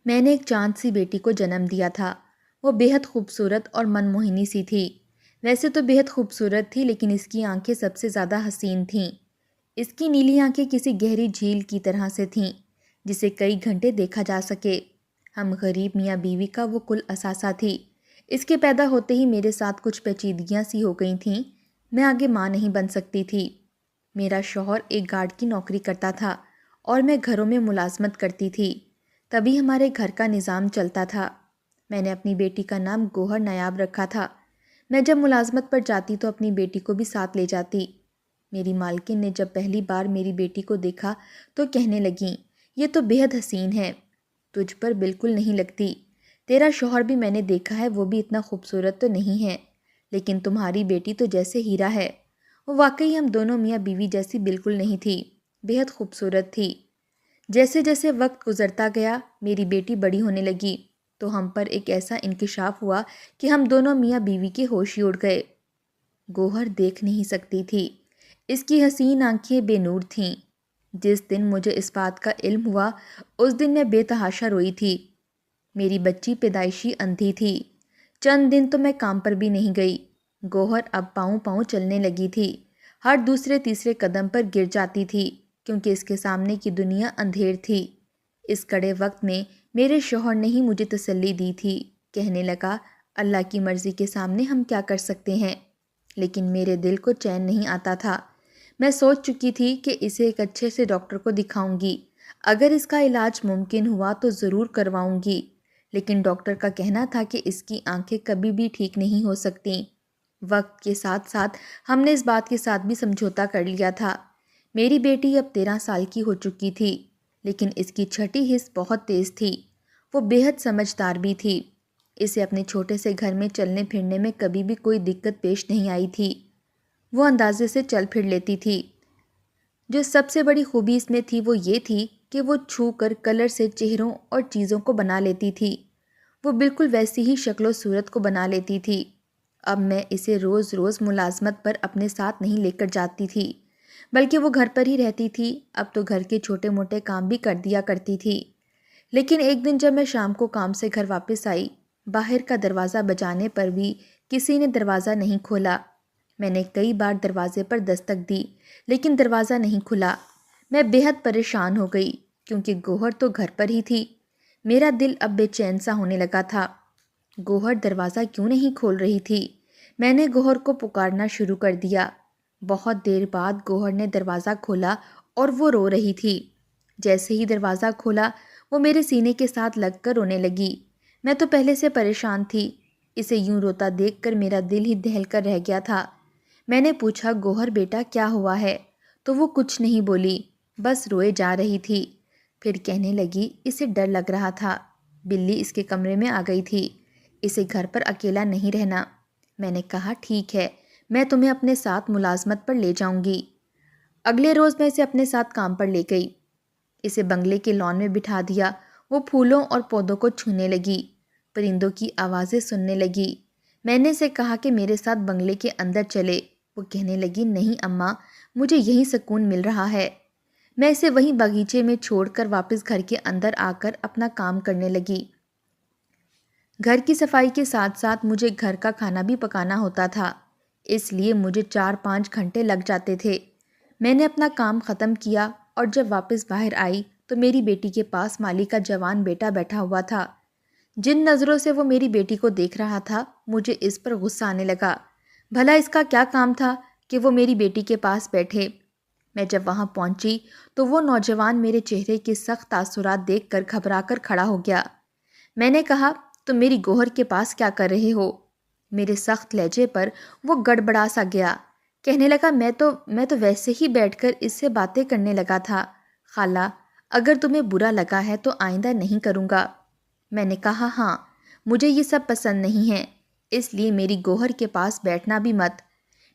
میں نے ایک چاند سی بیٹی کو جنم دیا تھا۔ وہ بےحد خوبصورت اور من موہنی سی تھی۔ ویسے تو بےحد خوبصورت تھی، لیکن اس کی آنکھیں سب سے زیادہ حسین تھیں۔ اس کی نیلی آنکھیں کسی گہری جھیل کی طرح سے تھیں جسے کئی گھنٹے دیکھا جا سکے۔ ہم غریب میاں بیوی کا وہ کل اثاثہ تھی۔ اس کے پیدا ہوتے ہی میرے ساتھ کچھ پیچیدگیاں سی ہو گئی تھیں۔ میں آگے ماں نہیں بن سکتی تھی۔ میرا شوہر ایک گارڈ کی نوکری کرتا تھا اور میں گھروں میں ملازمت کرتی تھی، تبھی ہمارے گھر کا نظام چلتا تھا۔ میں نے اپنی بیٹی کا نام گوہر نایاب رکھا تھا۔ میں جب ملازمت پر جاتی تو اپنی بیٹی کو بھی ساتھ لے جاتی۔ میری مالکن نے جب پہلی بار میری بیٹی کو دیکھا تو کہنے لگیں، یہ تو بے حد حسین ہے، تجھ پر بالکل نہیں لگتی۔ تیرا شوہر بھی میں نے دیکھا ہے، وہ بھی اتنا خوبصورت تو نہیں ہے، لیکن تمہاری بیٹی تو جیسے ہیرا ہے۔ وہ واقعی ہم دونوں میاں بیوی جیسی بالکل نہیں تھی، بے حد خوبصورت تھی۔ جیسے جیسے وقت گزرتا گیا میری بیٹی بڑی ہونے لگی تو ہم پر ایک ایسا انکشاف ہوا کہ ہم دونوں میاں بیوی کے ہوش ہی اڑ گئے۔ گوہر دیکھ نہیں سکتی تھی، اس کی حسین آنکھیں بے نور تھیں۔ جس دن مجھے اس بات کا علم ہوا اس دن میں بے تحاشا روئی تھی۔ میری بچی پیدائشی اندھی تھی۔ چند دن تو میں کام پر بھی نہیں گئی۔ گوہر اب پاؤں پاؤں چلنے لگی تھی، ہر دوسرے تیسرے قدم پر گر جاتی تھی کیونکہ اس کے سامنے کی دنیا اندھیر تھی۔ اس کڑے وقت میں میرے شوہر نے ہی مجھے تسلی دی تھی۔ کہنے لگا، اللہ کی مرضی کے سامنے ہم کیا کر سکتے ہیں؟ لیکن میرے دل کو چین نہیں آتا تھا۔ میں سوچ چکی تھی کہ اسے ایک اچھے سے ڈاکٹر کو دکھاؤں گی۔ اگر اس کا علاج ممکن ہوا تو ضرور کرواؤں گی، لیکن ڈاکٹر کا کہنا تھا کہ اس کی آنکھیں کبھی بھی ٹھیک نہیں ہو سکتیں۔ وقت کے ساتھ ساتھ ہم نے اس بات کے ساتھ بھی سمجھوتا کر لیا تھا۔ میری بیٹی اب 13 سال کی ہو چکی تھی، لیکن اس کی چھٹی حس بہت تیز تھی۔ وہ بے حد سمجھدار بھی تھی۔ اسے اپنے چھوٹے سے گھر میں چلنے پھرنے میں کبھی بھی کوئی دقت پیش نہیں آئی تھی۔ وہ اندازے سے چل پھر لیتی تھی۔ جو سب سے بڑی خوبی اس میں تھی وہ یہ تھی کہ وہ چھو کر کلر سے چہروں اور چیزوں کو بنا لیتی تھی۔ وہ بالکل ویسی ہی شکل و صورت کو بنا لیتی تھی۔ اب میں اسے روز روز ملازمت پر اپنے ساتھ نہیں لے کر جاتی تھی، بلکہ وہ گھر پر ہی رہتی تھی۔ اب تو گھر کے چھوٹے موٹے کام بھی کر دیا کرتی تھی۔ لیکن ایک دن جب میں شام کو کام سے گھر واپس آئی، باہر کا دروازہ بجانے پر بھی کسی نے دروازہ نہیں کھولا۔ میں نے کئی بار دروازے پر دستک دی، لیکن دروازہ نہیں کھلا۔ میں بے حد پریشان ہو گئی کیونکہ گوہر تو گھر پر ہی تھی۔ میرا دل اب بے چین سا ہونے لگا تھا۔ گوہر دروازہ کیوں نہیں کھول رہی تھی؟ میں نے گوہر کو پکارنا شروع کر دیا۔ بہت دیر بعد گوہر نے دروازہ کھولا اور وہ رو رہی تھی۔ جیسے ہی دروازہ کھولا وہ میرے سینے کے ساتھ لگ کر رونے لگی۔ میں تو پہلے سے پریشان تھی، اسے یوں روتا دیکھ کر میرا دل ہی دہل کر رہ گیا تھا۔ میں نے پوچھا، گوہر بیٹا کیا ہوا ہے؟ تو وہ کچھ نہیں بولی، بس روئے جا رہی تھی۔ پھر کہنے لگی، اسے ڈر لگ رہا تھا، بلی اس کے کمرے میں آ گئی تھی، اسے گھر پر اکیلا نہیں رہنا۔ میں نے کہا، ٹھیک ہے، میں تمہیں اپنے ساتھ ملازمت پر لے جاؤں گی۔ اگلے روز میں اسے اپنے ساتھ کام پر لے گئی۔ اسے بنگلے کے لان میں بٹھا دیا۔ وہ پھولوں اور پودوں کو چھونے لگی، پرندوں کی آوازیں سننے لگی۔ میں نے اسے کہا کہ میرے ساتھ بنگلے کے اندر چلے۔ وہ کہنے لگی، نہیں اماں، مجھے یہیں سکون مل رہا ہے۔ میں اسے وہیں باغیچے میں چھوڑ کر واپس گھر کے اندر آ کر اپنا کام کرنے لگی۔ گھر کی صفائی کے ساتھ ساتھ مجھے گھر کا کھانا بھی پکانا ہوتا تھا، اس لیے مجھے 4-5 گھنٹے لگ جاتے تھے۔ میں نے اپنا کام ختم کیا اور جب واپس باہر آئی تو میری بیٹی کے پاس مالی کا جوان بیٹا بیٹھا ہوا تھا۔ جن نظروں سے وہ میری بیٹی کو دیکھ رہا تھا مجھے اس پر غصہ آنے لگا۔ بھلا اس کا کیا کام تھا کہ وہ میری بیٹی کے پاس بیٹھے؟ میں جب وہاں پہنچی تو وہ نوجوان میرے چہرے کے سخت تاثرات دیکھ کر گھبرا کر کھڑا ہو گیا۔ میں نے کہا، تم میری گوہر کے پاس کیا کر رہے ہو؟ میرے سخت لہجے پر وہ گڑبڑا سا گیا۔ کہنے لگا، میں تو ویسے ہی بیٹھ کر اس سے باتیں کرنے لگا تھا۔ خالہ، اگر تمہیں برا لگا ہے تو آئندہ نہیں کروں گا۔ میں نے کہا، ہاں، مجھے یہ سب پسند نہیں ہے، اس لیے میری گوہر کے پاس بیٹھنا بھی مت۔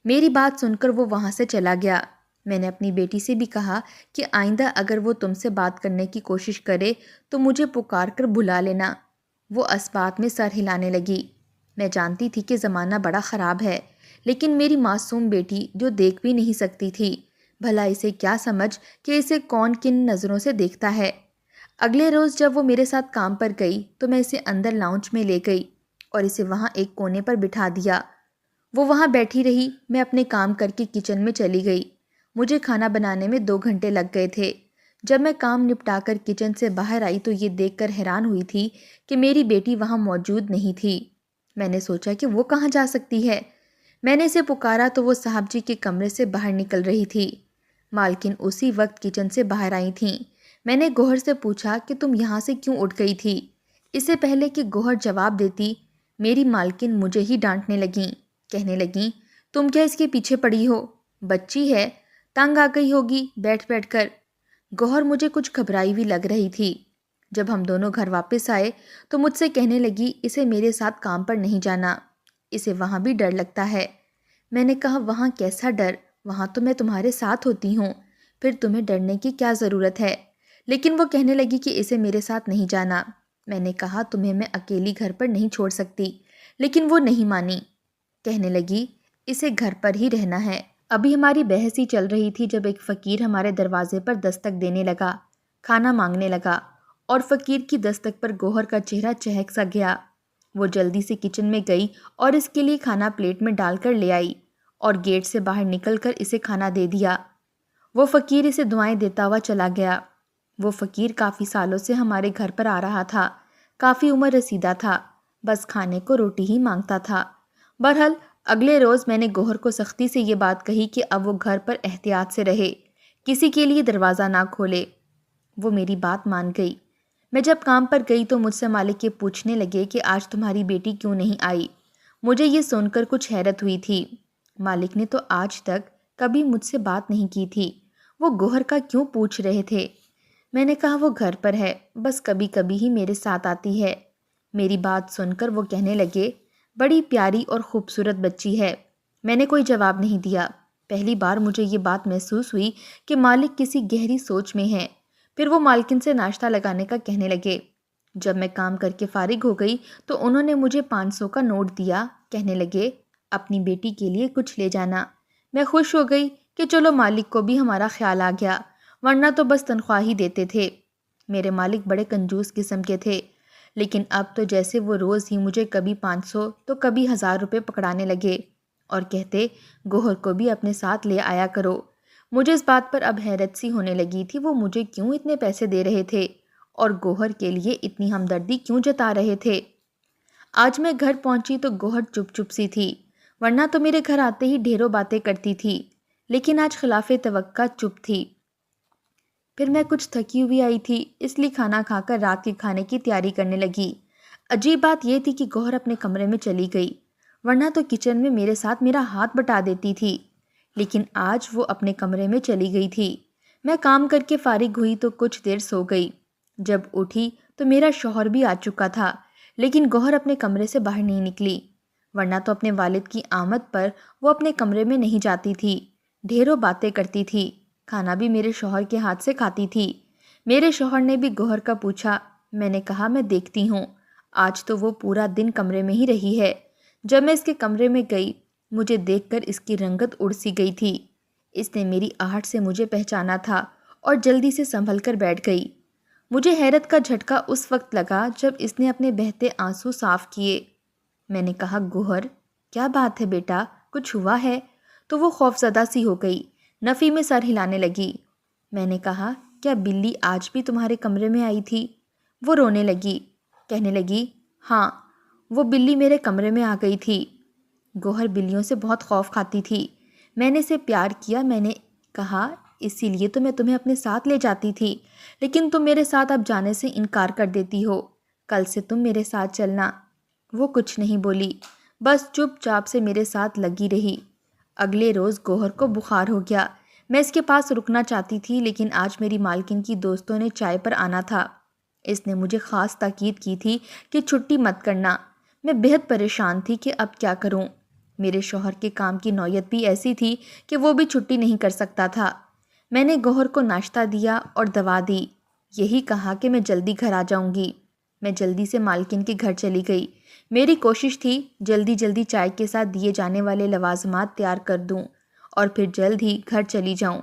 میری بات سن کر وہ وہاں سے چلا گیا۔ میں نے اپنی بیٹی سے بھی کہا کہ آئندہ اگر وہ تم سے بات کرنے کی کوشش کرے تو مجھے پکار کر بلا لینا۔ وہ اس بات میں سر ہلانے لگی۔ میں جانتی تھی کہ زمانہ بڑا خراب ہے، لیکن میری معصوم بیٹی جو دیکھ بھی نہیں سکتی تھی، بھلا اسے کیا سمجھ کہ اسے کون کن نظروں سے دیکھتا ہے۔ اگلے روز جب وہ میرے ساتھ کام پر گئی تو میں اسے اندر لاؤنج میں لے گئی اور اسے وہاں ایک کونے پر بٹھا دیا۔ وہ وہاں بیٹھی رہی، میں اپنے کام کر کے کچن میں چلی گئی۔ مجھے کھانا بنانے میں 2 گھنٹے لگ گئے تھے۔ جب میں کام نپٹا کر کچن سے باہر آئی تو یہ دیکھ کر حیران ہوئی تھی کہ میری بیٹی وہاں موجود نہیں تھی۔ میں نے سوچا کہ وہ کہاں جا سکتی ہے۔ میں نے اسے پکارا تو وہ صاحب جی کے کمرے سے باہر نکل رہی تھی۔ مالکن اسی وقت کچن سے باہر آئی تھیں۔ میں نے گوہر سے پوچھا کہ تم یہاں سے کیوں اٹھ گئی تھی؟ اس سے پہلے کہ گوہر جواب دیتی، میری مالکن مجھے ہی ڈانٹنے لگیں، کہنے لگیں تم کیا اس کے پیچھے پڑی ہو؟ بچی ہے، تنگ آ گئی ہوگی بیٹھ بیٹھ کر۔ گوہر مجھے کچھ گھبرائی ہوئی لگ رہی تھی۔ جب ہم دونوں گھر واپس آئے تو مجھ سے کہنے لگی اسے میرے ساتھ کام پر نہیں جانا، اسے وہاں بھی ڈر لگتا ہے۔ میں نے کہا وہاں کیسا ڈر؟ وہاں تو میں تمہارے ساتھ ہوتی ہوں، پھر تمہیں ڈرنے کی کیا ضرورت ہے؟ لیکن وہ کہنے لگی کہ اسے میرے ساتھ نہیں جانا۔ میں نے کہا تمہیں میں اکیلی گھر پر نہیں چھوڑ سکتی، لیکن وہ نہیں مانی۔ کہنے لگی اسے گھر پر ہی رہنا ہے۔ ابھی ہماری بحث ہی چل رہی تھی جب ایک فقیر ہمارے دروازے پر دستک دینے لگا، کھانا مانگنے لگا، اور فقیر کی دستک پر گوہر کا چہرہ چہک سا گیا۔ وہ جلدی سے کچن میں گئی اور اس کے لیے کھانا پلیٹ میں ڈال کر لے آئی اور گیٹ سے باہر نکل کر اسے کھانا دے دیا۔ وہ فقیر اسے دعائیں دیتا ہوا چلا گیا۔ وہ فقیر کافی سالوں سے ہمارے گھر پر آ رہا تھا، کافی عمر رسیدہ تھا، بس کھانے کو روٹی ہی مانگتا تھا۔ بہرحال اگلے روز میں نے گوہر کو سختی سے یہ بات کہی کہ اب وہ گھر پر احتیاط سے رہے، کسی کے لیے دروازہ نہ کھولے۔ وہ میری بات مان گئی۔ میں جب کام پر گئی تو مجھ سے مالک یہ پوچھنے لگے کہ آج تمہاری بیٹی کیوں نہیں آئی۔ مجھے یہ سن کر کچھ حیرت ہوئی تھی۔ مالک نے تو آج تک کبھی مجھ سے بات نہیں کی تھی، وہ گوہر کا کیوں پوچھ رہے تھے؟ میں نے کہا وہ گھر پر ہے، بس کبھی کبھی ہی میرے ساتھ آتی ہے۔ میری بات سن کر وہ کہنے لگے بڑی پیاری اور خوبصورت بچی ہے۔ میں نے کوئی جواب نہیں دیا۔ پہلی بار مجھے یہ بات محسوس ہوئی کہ مالک کسی گہری سوچ میں ہیں۔ پھر وہ مالکن سے ناشتہ لگانے کا کہنے لگے۔ جب میں کام کر کے فارغ ہو گئی تو انہوں نے مجھے 500 کا نوٹ دیا، کہنے لگے اپنی بیٹی کے لیے کچھ لے جانا۔ میں خوش ہو گئی کہ چلو مالک کو بھی ہمارا خیال آ گیا، ورنہ تو بس تنخواہ ہی دیتے تھے۔ میرے مالک بڑے کنجوس قسم کے تھے، لیکن اب تو جیسے وہ روز ہی مجھے کبھی 500 تو کبھی 1000 روپے پکڑانے لگے اور کہتے گوہر کو بھی اپنے ساتھ لے آیا کرو۔ مجھے اس بات پر اب حیرت سی ہونے لگی تھی وہ مجھے کیوں اتنے پیسے دے رہے تھے اور گوہر کے لیے اتنی ہمدردی کیوں جتا رہے تھے۔ آج میں گھر پہنچی تو گوہر چپ چپ سی تھی، ورنہ تو میرے گھر آتے ہی ڈھیروں باتیں کرتی تھی، لیکن آج خلاف توقع چپ تھی۔ پھر میں کچھ تھکی ہوئی آئی تھی، اس لیے کھانا کھا کر رات کے کھانے کی تیاری کرنے لگی۔ عجیب بات یہ تھی کہ گوہر اپنے کمرے میں چلی گئی، ورنہ تو کچن میں میرے ساتھ میرا ہاتھ بٹا دیتی تھی، لیکن آج وہ اپنے کمرے میں چلی گئی تھی۔ میں کام کر کے فارغ ہوئی تو کچھ دیر سو گئی۔ جب اٹھی تو میرا شوہر بھی آ چکا تھا، لیکن گوہر اپنے کمرے سے باہر نہیں نکلی، ورنہ تو اپنے والد کی آمد پر وہ اپنے کمرے میں نہیں جاتی تھی، ڈھیروں باتیں کرتی تھی، کھانا بھی میرے شوہر کے ہاتھ سے کھاتی تھی۔ میرے شوہر نے بھی گوہر کا پوچھا، میں نے کہا میں دیکھتی ہوں۔ آج تو وہ پورا دن کمرے میں ہی رہی ہے۔ جب میں اس کے کمرے میں گئی، مجھے دیکھ کر اس کی رنگت اڑ سی گئی تھی۔ اس نے میری آہٹ سے مجھے پہچانا تھا اور جلدی سے سنبھل کر بیٹھ گئی۔ مجھے حیرت کا جھٹکا اس وقت لگا جب اس نے اپنے بہتے آنسو صاف کیے۔ میں نے کہا گوہر کیا بات ہے بیٹا، کچھ ہوا ہے؟ تو وہ خوفزدہ سی ہو گئی، نفی میں سر ہلانے لگی۔ میں نے کہا کیا بلی آج بھی تمہارے کمرے میں آئی تھی؟ وہ رونے لگی، کہنے لگی ہاں، وہ بلی میرے کمرے میں آ گئی تھی۔ گوہر بلیوں سے بہت خوف کھاتی تھی۔ میں نے اسے پیار کیا، میں نے کہا اسی لیے تو میں تمہیں اپنے ساتھ لے جاتی تھی، لیکن تم میرے ساتھ اب جانے سے انکار کر دیتی ہو، کل سے تم میرے ساتھ چلنا۔ وہ کچھ نہیں بولی، بس چپ چاپ سے میرے ساتھ لگی رہی۔ اگلے روز گوہر کو بخار ہو گیا۔ میں اس کے پاس رکنا چاہتی تھی، لیکن آج میری مالکن کی دوستوں نے چائے پر آنا تھا۔ اس نے مجھے خاص تاکید کی تھی کہ چھٹی مت کرنا۔ میں بہت پریشان تھی کہ اب کیا کروں۔ میرے شوہر کے کام کی نوعیت بھی ایسی تھی کہ وہ بھی چھٹی نہیں کر سکتا تھا۔ میں نے گوہر کو ناشتہ دیا اور دوا دی، یہی کہا کہ میں جلدی گھر آ جاؤں گی۔ میں جلدی سے مالکن کے گھر چلی گئی۔ میری کوشش تھی جلدی جلدی چائے کے ساتھ دیے جانے والے لوازمات تیار کر دوں اور پھر جلد ہی گھر چلی جاؤں۔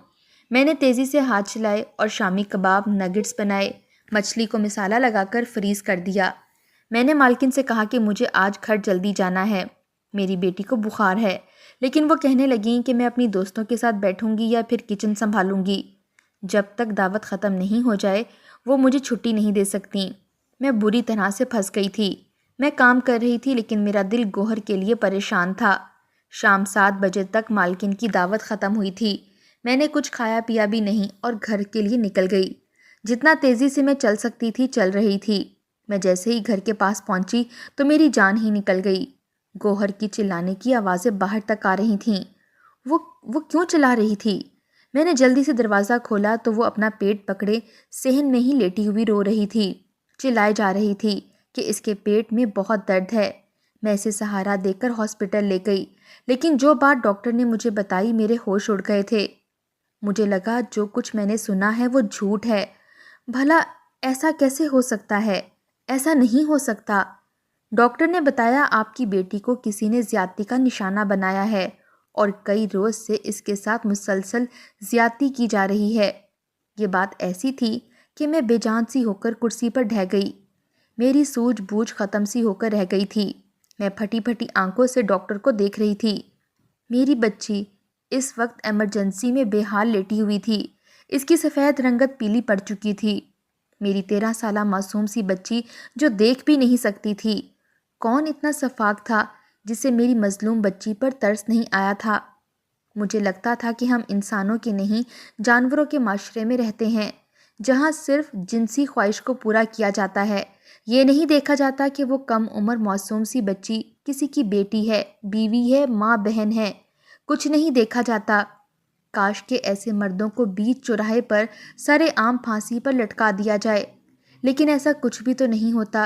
میں نے تیزی سے ہاتھ چلائے اور شامی کباب، نگٹس بنائے۔ مچھلی کو مسالہ لگا کر فریز کر دیا۔ میں نے مالکن سے کہا کہ مجھے آج گھر جلدی جانا ہے، میری بیٹی کو بخار ہے، لیکن وہ کہنے لگیں کہ میں اپنی دوستوں کے ساتھ بیٹھوں گی یا پھر کچن سنبھالوں گی۔ جب تک دعوت ختم نہیں ہو جائے وہ مجھے چھٹی نہیں دے سکتیں۔ میں بری طرح سے پھنس گئی تھی۔ میں کام کر رہی تھی لیکن میرا دل گوہر کے لیے پریشان تھا۔ شام 7 بجے تک مالکن کی دعوت ختم ہوئی تھی۔ میں نے کچھ کھایا پیا بھی نہیں اور گھر کے لیے نکل گئی۔ جتنا تیزی سے میں چل سکتی تھی چل رہی تھی۔ میں جیسے ہی گھر کے پاس پہنچی تو میری جان ہی نکل گئی۔ گوہر کی چلانے کی آوازیں باہر تک آ رہی تھیں۔ وہ کیوں چلا رہی تھی؟ میں نے جلدی سے دروازہ کھولا تو وہ اپنا پیٹ پکڑے صحن میں ہی لیٹی ہوئی رو رہی تھی۔ چلائے جا رہی تھی کہ اس کے پیٹ میں بہت درد ہے۔ میں اسے سہارا دے کر ہاسپٹل لے گئی، لیکن جو بات ڈاکٹر نے مجھے بتائی میرے ہوش اڑ گئے تھے۔ مجھے لگا جو کچھ میں نے سنا ہے وہ جھوٹ ہے۔ بھلا ایسا کیسے ہو سکتا ہے؟ ایسا نہیں ہو سکتا۔ ڈاکٹر نے بتایا آپ کی بیٹی کو کسی نے زیادتی کا نشانہ بنایا ہے اور کئی روز سے اس کے ساتھ مسلسل زیادتی کی جا رہی ہے۔ یہ بات ایسی تھی کہ میں بے جان سی ہو کر کرسی پر ڈھہ گئی۔ میری سوجھ بوجھ ختم سی ہو کر رہ گئی تھی۔ میں پھٹی پھٹی آنکھوں سے ڈاکٹر کو دیکھ رہی تھی۔ میری بچی اس وقت ایمرجنسی میں بے حال لیٹی ہوئی تھی۔ اس کی سفید رنگت پیلی پڑ چکی تھی۔ میری 13 سالہ معصوم سی بچی جو دیکھ بھی نہیں سکتی تھی۔ کون اتنا سفاک تھا جسے میری مظلوم بچی پر ترس نہیں آیا تھا؟ مجھے لگتا تھا کہ ہم انسانوں کے نہیں جانوروں کے معاشرے میں رہتے ہیں، جہاں صرف جنسی خواہش کو پورا کیا جاتا ہے۔ یہ نہیں دیکھا جاتا کہ وہ کم عمر معصوم سی بچی کسی کی بیٹی ہے، بیوی ہے، ماں بہن ہے۔ کچھ نہیں دیکھا جاتا۔ کاش کہ ایسے مردوں کو بیچ چوراہے پر سر عام پھانسی پر لٹکا دیا جائے، لیکن ایسا کچھ بھی تو نہیں ہوتا۔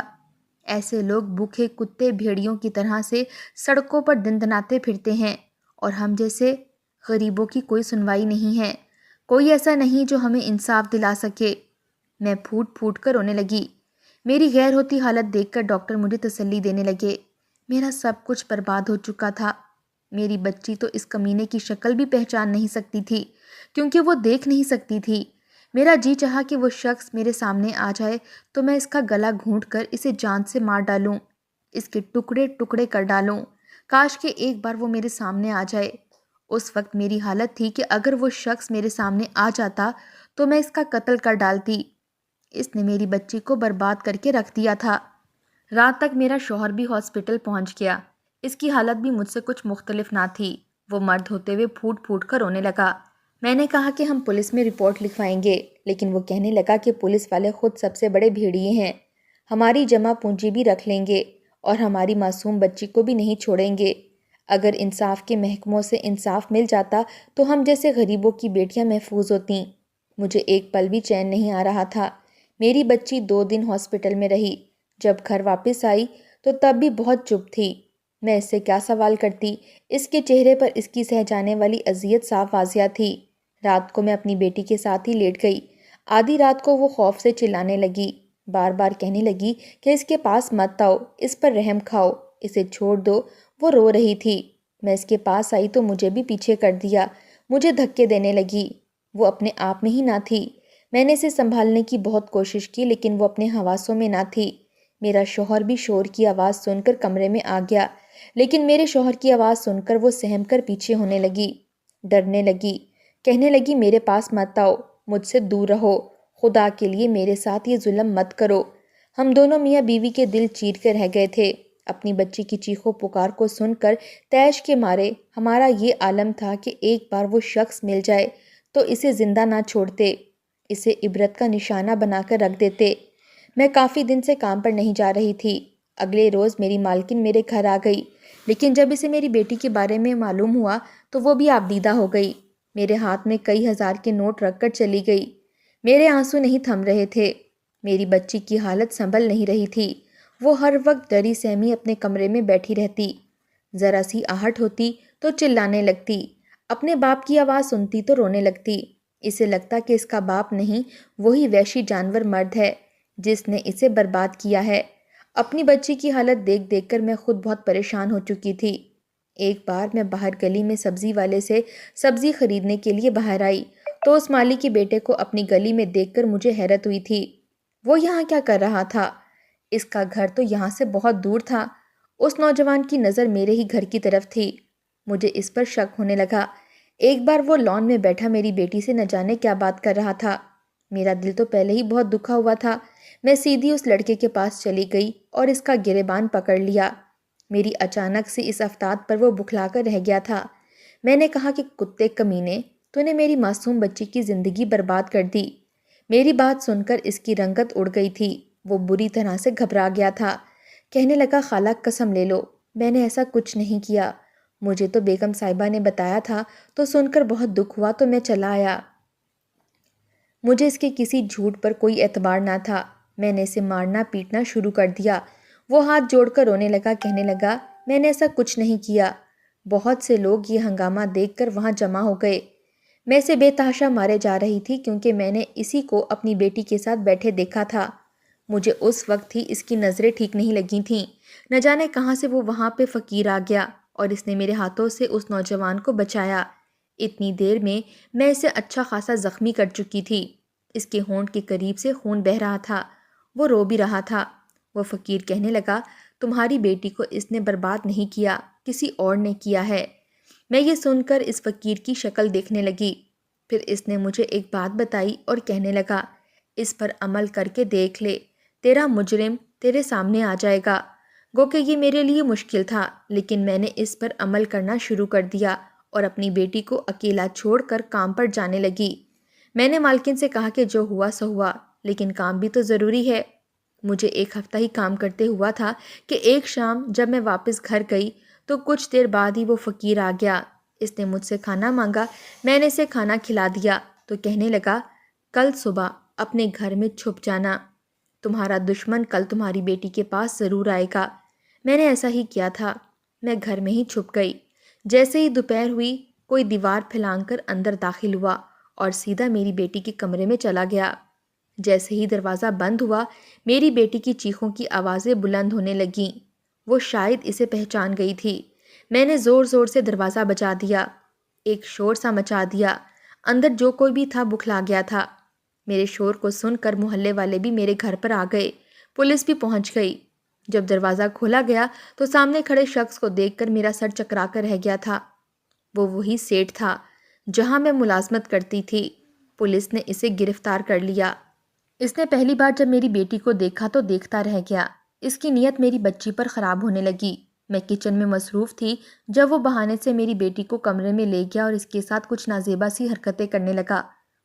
ایسے لوگ بھوکے کتے بھیڑیوں کی طرح سے سڑکوں پر دندناتے پھرتے ہیں اور ہم جیسے غریبوں کی کوئی سنوائی نہیں ہے۔ کوئی ایسا نہیں جو ہمیں انصاف دلا سکے۔ میں پھوٹ پھوٹ کر رونے لگی۔ میری غیر ہوتی حالت دیکھ کر ڈاکٹر مجھے تسلی دینے لگے۔ میرا سب کچھ برباد ہو چکا تھا۔ میری بچی تو اس کمینے کی شکل بھی پہچان نہیں سکتی تھی کیونکہ وہ دیکھ نہیں سکتی تھی۔ میرا جی چاہا کہ وہ شخص میرے سامنے آ جائے تو میں اس کا گلا گھونٹ کر اسے جان سے مار ڈالوں، اس کے ٹکڑے ٹکڑے کر ڈالوں۔ کاش کہ ایک بار وہ میرے سامنے آ جائے۔ اس وقت میری حالت تھی کہ اگر وہ شخص میرے سامنے آ جاتا تو میں اس کا قتل کر ڈالتی۔ اس نے میری بچی کو برباد کر کے رکھ دیا تھا۔ رات تک میرا شوہر بھی ہاسپٹل پہنچ گیا۔ اس کی حالت بھی مجھ سے کچھ مختلف نہ تھی۔ وہ مرد ہوتے ہوئے پھوٹ پھوٹ کر رونے لگا۔ میں نے کہا کہ ہم پولیس میں رپورٹ لکھوائیں گے، لیکن وہ کہنے لگا کہ پولیس والے خود سب سے بڑے بھیڑیے ہیں، ہماری جمع پونجی بھی رکھ لیں گے اور ہماری معصوم بچی کو بھی نہیں چھوڑیں گے۔ اگر انصاف کے محکموں سے انصاف مل جاتا تو ہم جیسے غریبوں کی بیٹیاں محفوظ ہوتیں۔ مجھے ایک پل بھی چین نہیں آ رہا تھا۔ میری بچی 2 دن ہاسپٹل میں رہی۔ جب گھر واپس آئی تو تب بھی بہت چپ تھی۔ میں اس سے کیا سوال کرتی؟ اس کے چہرے پر اس کی سہ جانے والی اذیت صاف واضح تھی۔ رات کو میں اپنی بیٹی کے ساتھ ہی لیٹ گئی۔ آدھی رات کو وہ خوف سے چلانے لگی، بار بار کہنے لگی کہ اس کے پاس مت آؤ، اس پر رحم کھاؤ، اسے چھوڑ دو۔ وہ رو رہی تھی۔ میں اس کے پاس آئی تو مجھے بھی پیچھے کر دیا، مجھے دھکے دینے لگی۔ وہ اپنے آپ میں ہی نہ تھی۔ میں نے اسے سنبھالنے کی بہت کوشش کی لیکن وہ اپنے حواسوں میں نہ تھی۔ میرا شوہر بھی شور کی آواز سن کر کمرے میں آ گیا، لیکن میرے شوہر کی آواز سن کر وہ سہم کر پیچھے ہونے لگی، ڈرنے لگی، کہنے لگی میرے پاس مت آؤ، مجھ سے دور رہو، خدا کے لیے میرے ساتھ یہ ظلم مت کرو۔ ہم دونوں میاں بیوی کے دل چیر کے رہ گئے تھے۔ اپنی بچی کی چیخو پکار کو سن کر طیش کے مارے ہمارا یہ عالم تھا کہ ایک بار وہ شخص مل جائے تو اسے زندہ نہ چھوڑتے، اسے عبرت کا نشانہ بنا کر رکھ دیتے۔ میں کافی دن سے کام پر نہیں جا رہی تھی۔ اگلے روز میری مالکن میرے گھر آ گئی، لیکن جب اسے میری بیٹی کے بارے میں معلوم ہوا تو وہ بھی آبدیدہ ہو گئی۔ میرے ہاتھ میں کئی ہزار کے نوٹ رکھ کر چلی گئی۔ میرے آنسو نہیں تھم رہے تھے۔ میری بچی کی حالت سنبھل نہیں رہی تھی۔ وہ ہر وقت ڈری سہمی اپنے کمرے میں بیٹھی رہتی۔ ذرا سی آہٹ ہوتی تو چلانے لگتی، اپنے باپ کی آواز سنتی تو رونے لگتی۔ اسے لگتا کہ اس کا باپ نہیں، وہی وحشی جانور مرد ہے جس نے اسے برباد کیا ہے۔ اپنی بچی کی حالت دیکھ دیکھ کر میں خود بہت پریشان ہو چکی تھی۔ ایک بار میں باہر گلی میں سبزی والے سے سبزی خریدنے کے لیے باہر آئی تو اس مالی کے بیٹے کو اپنی گلی میں دیکھ کر مجھے حیرت ہوئی تھی۔ وہ یہاں کیا کر رہا تھا؟ اس کا گھر تو یہاں سے بہت دور تھا۔ اس نوجوان کی نظر میرے ہی گھر کی طرف تھی۔ مجھے اس پر شک ہونے لگا۔ ایک بار وہ لان میں بیٹھا میری بیٹی سے نہ جانے کیا بات کر رہا تھا۔ میرا دل تو پہلے ہی بہت دکھا ہوا تھا۔ میں سیدھی اس لڑکے کے پاس چلی گئی اور اس کا گریبان پکڑ لیا۔ میری اچانک سے اس افتاد پر وہ بکھلا کر رہ گیا تھا۔ میں نے کہا کہ کتے کمینے، تو نے میری معصوم بچی کی زندگی برباد کر دی۔ میری بات سن کر اس کی رنگت اڑ گئی تھی۔ وہ بری طرح سے گھبرا گیا تھا۔ کہنے لگا خالہ قسم لے لو، میں نے ایسا کچھ نہیں کیا۔ مجھے تو بیگم صاحبہ نے بتایا تھا تو سن کر بہت دکھ ہوا تو میں چلا آیا۔ مجھے اس کے کسی جھوٹ پر کوئی اعتبار نہ تھا۔ میں نے اسے مارنا پیٹنا شروع کر دیا۔ وہ ہاتھ جوڑ کر رونے لگا، کہنے لگا میں نے ایسا کچھ نہیں کیا۔ بہت سے لوگ یہ ہنگامہ دیکھ کر وہاں جمع ہو گئے۔ میں اسے بے تحاشا مارے جا رہی تھی کیونکہ میں نے اسی کو اپنی بیٹی کے ساتھ بیٹھے دیکھا تھا۔ مجھے اس وقت ہی اس کی نظریں ٹھیک نہیں لگی تھیں۔ نہ جانے کہاں سے وہ وہاں پہ فقیر آ گیا اور اس نے میرے ہاتھوں سے اس نوجوان کو بچایا۔ اتنی دیر میں میں اسے اچھا خاصا زخمی کر چکی تھی۔ اس کے ہونٹ کے قریب سے خون بہہ رہا تھا۔ وہ رو بھی رہا تھا۔ وہ فقیر کہنے لگا تمہاری بیٹی کو اس نے برباد نہیں کیا، کسی اور نے کیا ہے۔ میں یہ سن کر اس فقیر کی شکل دیکھنے لگی۔ پھر اس نے مجھے ایک بات بتائی اور کہنے لگا اس پر عمل کر کے دیکھ لے، تیرا مجرم تیرے سامنے آ جائے گا۔ گو کہ یہ میرے لیے مشکل تھا، لیکن میں نے اس پر عمل کرنا شروع کر دیا اور اپنی بیٹی کو اکیلا چھوڑ کر کام پر جانے لگی۔ میں نے مالکن سے کہا کہ جو ہوا سو ہوا، لیکن کام بھی تو ضروری ہے۔ مجھے ایک ہفتہ ہی کام کرتے ہوا تھا کہ ایک شام جب میں واپس گھر گئی تو کچھ دیر بعد ہی وہ فقیر آ گیا۔ اس نے مجھ سے کھانا مانگا۔ میں نے اسے کھانا کھلا دیا تو کہنے لگا کل صبح اپنے گھر میں چھپ جانا، تمہارا دشمن کل تمہاری بیٹی کے پاس ضرور آئے گا۔ میں نے ایسا ہی کیا تھا۔ میں گھر میں ہی چھپ گئی۔ جیسے ہی دوپہر ہوئی کوئی دیوار پھلانگ کر اندر داخل ہوا اور سیدھا میری بیٹی کے کمرے میں چلا گیا۔ جیسے ہی دروازہ بند ہوا میری بیٹی کی چیخوں کی آوازیں بلند ہونے لگیں۔ وہ شاید اسے پہچان گئی تھی۔ میں نے زور زور سے دروازہ بجا دیا، ایک شور سا مچا دیا۔ اندر جو کوئی بھی تھا بکھلا گیا تھا۔ میرے شور کو سن کر محلے والے بھی میرے گھر پر آ گئے۔ پولیس بھی پہنچ گئی۔ جب دروازہ کھولا گیا تو سامنے کھڑے شخص کو دیکھ کر میرا سر چکرا کر رہ گیا تھا۔ وہ وہی سیٹھ تھا جہاں میں ملازمت کرتی تھی۔ پولیس نے اسے گرفتار کر لیا۔ اس نے پہلی بار جب میری بیٹی کو دیکھا تو دیکھتا رہ گیا۔ اس کی نیت میری بچی پر خراب ہونے لگی۔ میں کچن میں مصروف تھی جب وہ بہانے سے میری بیٹی کو کمرے میں لے گیا اور اس کے ساتھ کچھ نازیبا سی حرکتیں کرنے لگا۔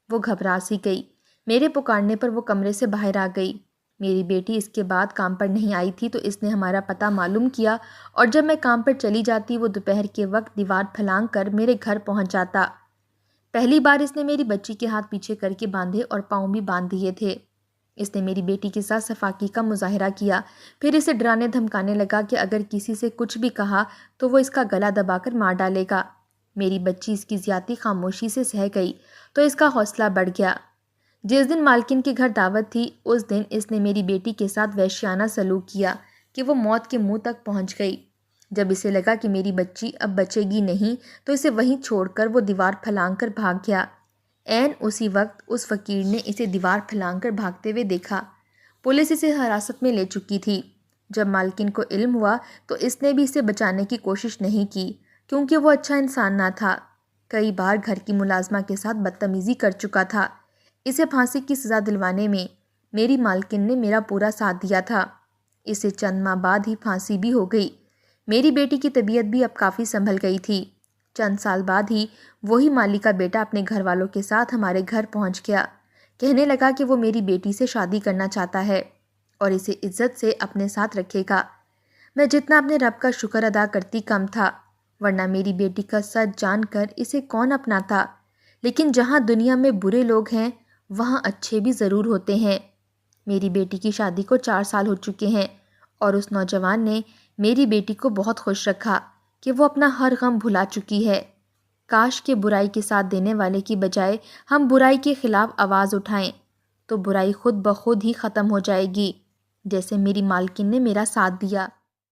وہ گھبرا سی گئی۔ میرے پکارنے پر وہ کمرے سے باہر آ گئی۔ میری بیٹی اس کے بعد کام پر نہیں آئی تھی تو اس نے ہمارا پتہ معلوم کیا اور جب میں کام پر چلی جاتی وہ دوپہر کے وقت دیوار پھلانگ کر میرے گھر پہنچ جاتا۔ پہلی بار اس نے میری بچی کے ہاتھ پیچھے کر کے باندھے اور پاؤں بھی باندھ دیے تھے۔ اس نے میری بیٹی کے ساتھ صفاقی کا مظاہرہ کیا، پھر اسے ڈرانے دھمکانے لگا کہ اگر کسی سے کچھ بھی کہا تو وہ اس کا گلا دبا کر مار ڈالے گا۔ میری بچی اس کی زیادتی خاموشی سے سہ گئی تو اس کا حوصلہ بڑھ گیا۔ جس دن مالکن کے گھر دعوت تھی اس دن اس نے میری بیٹی کے ساتھ وحشیانہ سلوک کیا کہ وہ موت کے منہ تک پہنچ گئی۔ جب اسے لگا کہ میری بچی اب بچے گی نہیں تو اسے وہیں چھوڑ کر وہ دیوار پھلانگ کر بھاگ گیا۔ عین اسی وقت اس فقیر نے اسے دیوار پھلانگ کر بھاگتے ہوئے دیکھا۔ پولیس اسے حراست میں لے چکی تھی۔ جب مالکن کو علم ہوا تو اس نے بھی اسے بچانے کی کوشش نہیں کی کیونکہ وہ اچھا انسان نہ تھا۔ کئی بار گھر کی ملازمہ کے ساتھ بدتمیزی کر چکا تھا۔ اسے پھانسی کی سزا دلوانے میں میری مالکن نے میرا پورا ساتھ دیا تھا۔ اسے چند ماہ بعد ہی پھانسی بھی ہو گئی۔ میری بیٹی کی طبیعت بھی اب کافی سنبھل گئی تھی۔ چند سال بعد ہی وہی مالی کا بیٹا اپنے گھر والوں کے ساتھ ہمارے گھر پہنچ گیا۔ کہنے لگا کہ وہ میری بیٹی سے شادی کرنا چاہتا ہے اور اسے عزت سے اپنے ساتھ رکھے گا۔ میں جتنا اپنے رب کا شکر ادا کرتی کم تھا، ورنہ میری بیٹی کا سچ جان کر اسے کون اپناتا۔ لیکن جہاں دنیا میں برے لوگ ہیں وہاں اچھے بھی ضرور ہوتے ہیں۔ میری بیٹی کی شادی کو 4 سال ہو چکے ہیں اور اس نوجوان نے میری بیٹی کو بہت خوش رکھا کہ وہ اپنا ہر غم بھلا چکی ہے۔ کاش کہ برائی کے ساتھ دینے والے کی بجائے ہم برائی کے خلاف آواز اٹھائیں تو برائی خود بخود ہی ختم ہو جائے گی، جیسے میری مالکن نے میرا ساتھ دیا۔